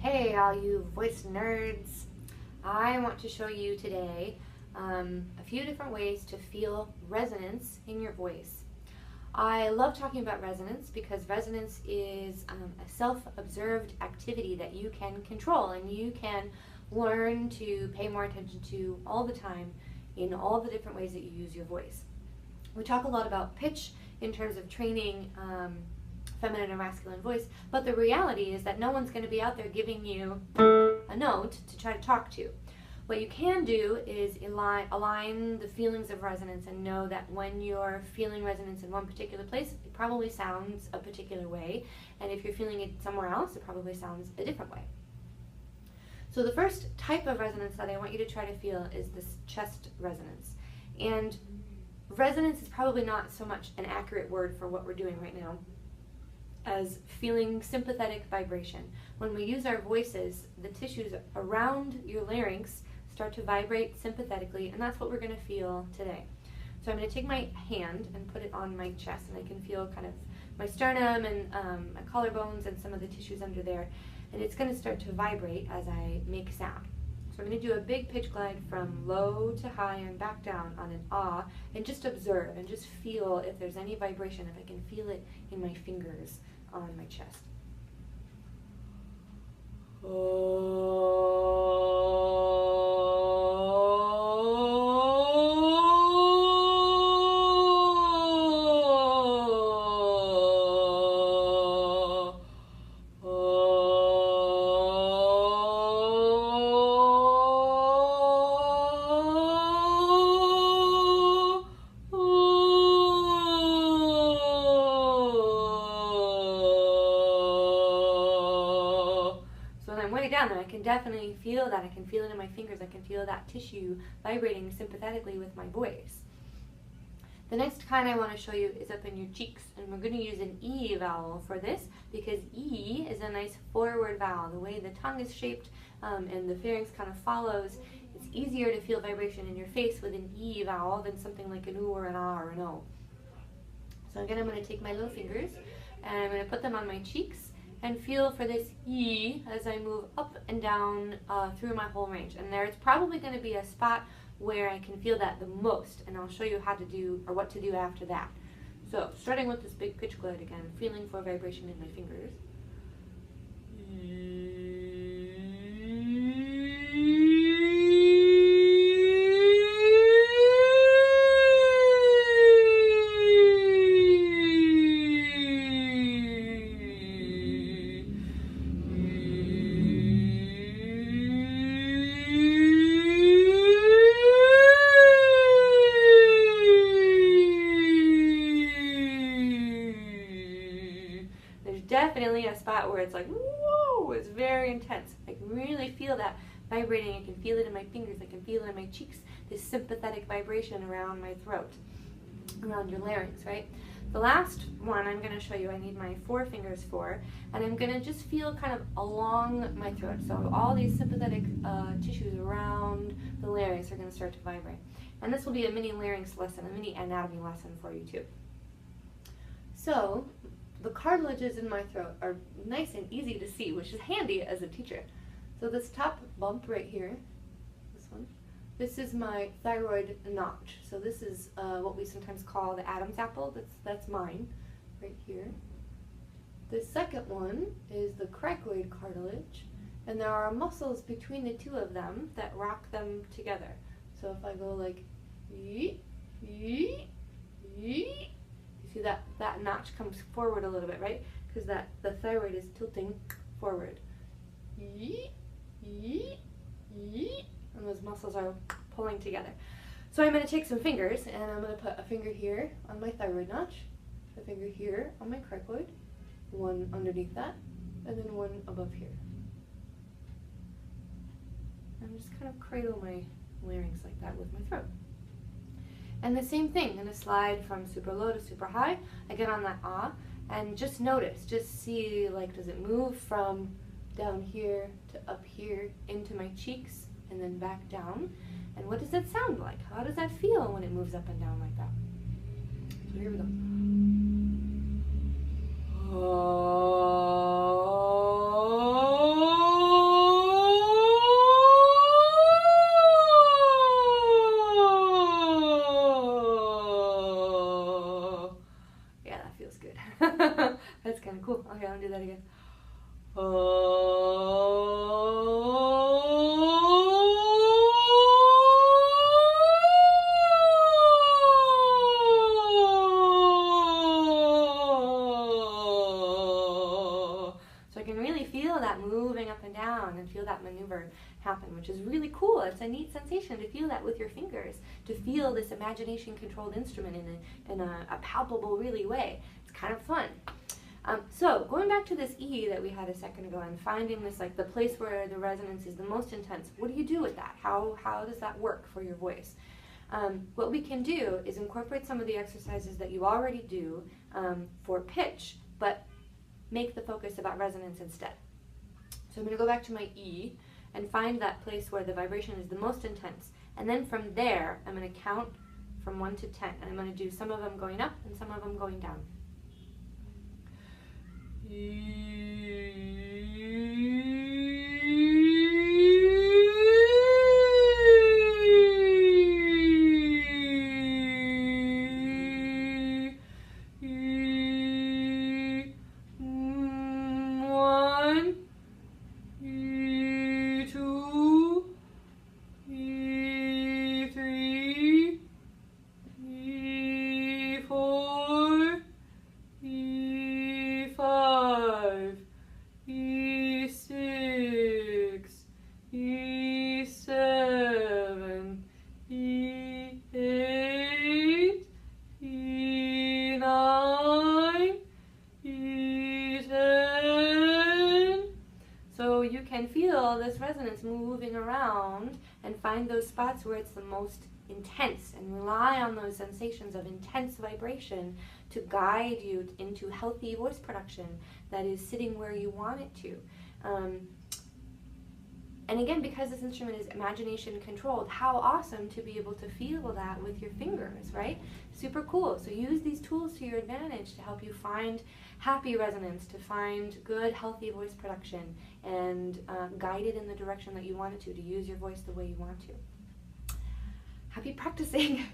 Hey, all you voice nerds. I want to show you today a few different ways to feel resonance in your voice. I love talking about resonance because resonance is a self-observed activity that you can control and you can learn to pay more attention to all the time in all the different ways that you use your voice. We talk a lot about pitch in terms of training feminine or masculine voice, but the reality is that no one's going to be out there giving you a note to try to talk to. What you can do is align the feelings of resonance and know that when you're feeling resonance in one particular place, it probably sounds a particular way, and if you're feeling it somewhere else, it probably sounds a different way. So the first type of resonance that I want you to try to feel is this chest resonance. And resonance is probably not so much an accurate word for what we're doing right now as feeling sympathetic vibration. When we use our voices, the tissues around your larynx start to vibrate sympathetically, and that's what we're going to feel today. So I'm going to take my hand and put it on my chest, and I can feel kind of my sternum and my collarbones and some of the tissues under there, and it's going to start to vibrate as I make sound. So I'm going to do a big pitch glide from low to high and back down on an ah, and just observe and just feel if there's any vibration, if I can feel it in my fingers on my chest. Down there, I can definitely feel that. I can feel it in my fingers. I can feel that tissue vibrating sympathetically with my voice. The next kind I want to show you is up in your cheeks, and we're going to use an E vowel for this because E is a nice forward vowel. The way the tongue is shaped and the pharynx kind of follows, it's easier to feel vibration in your face with an E vowel than something like an oo or an ah or an o. So again, I'm going to take my little fingers and I'm going to put them on my cheeks and feel for this E as I move up and down through my whole range. And there's probably going to be a spot where I can feel that the most, and I'll show you how to do, or what to do after that. So, starting with this big pitch glide again, feeling for vibration in my fingers. Definitely a spot where it's like, whoa, it's very intense. I can really feel that vibrating. I can feel it in my fingers. I can feel it in my cheeks, this sympathetic vibration around my throat, around your larynx, right? The last one I'm going to show you, I need my 4 fingers for, and I'm going to just feel kind of along my throat. So all these sympathetic tissues around the larynx are going to start to vibrate. And this will be a mini larynx lesson, a mini anatomy lesson for you too. So the cartilages in my throat are nice and easy to see, which is handy as a teacher. So this top bump right here, this one, this is my thyroid notch. So this is what we sometimes call the Adam's apple. That's mine right here. The second one is the cricoid cartilage, and there are muscles between the two of them that rock them together. So if I go like yee, yee, yee, see that notch comes forward a little bit, right? Because the thyroid is tilting forward. Yee, yee, yee, and those muscles are pulling together. So I'm going to take some fingers, and I'm going to put a finger here on my thyroid notch, a finger here on my cricoid, one underneath that, and then one above here. And just kind of cradle my larynx like that with my throat. And the same thing, I'm going to slide from super low to super high. I get on that ah, and just notice, just see, like, does it move from down here to up here into my cheeks and then back down? And what does that sound like? How does that feel when it moves up and down like that? So here we go. Oh. that moving up and down and feel that maneuver happen, which is really cool. It's a neat sensation to feel that with your fingers, to feel this imagination-controlled instrument in a palpable, really way. It's kind of fun. So going back to this E that we had a second ago and finding this, like the place where the resonance is the most intense, what do you do with that? How does that work for your voice? What we can do is incorporate some of the exercises that you already do for pitch, but make the focus about resonance instead. So I'm going to go back to my E and find that place where the vibration is the most intense. And then from there, I'm going to count from 1 to 10. And I'm going to do some of them going up and some of them going down. You can feel this resonance moving around and find those spots where it's the most intense and rely on those sensations of intense vibration to guide you into healthy voice production that is sitting where you want it to. And again, because this instrument is imagination controlled, how awesome to be able to feel that with your fingers, right? Super cool. So use these tools to your advantage to help you find happy resonance, to find good, healthy voice production, and guide it in the direction that you want it to use your voice the way you want to. Happy practicing!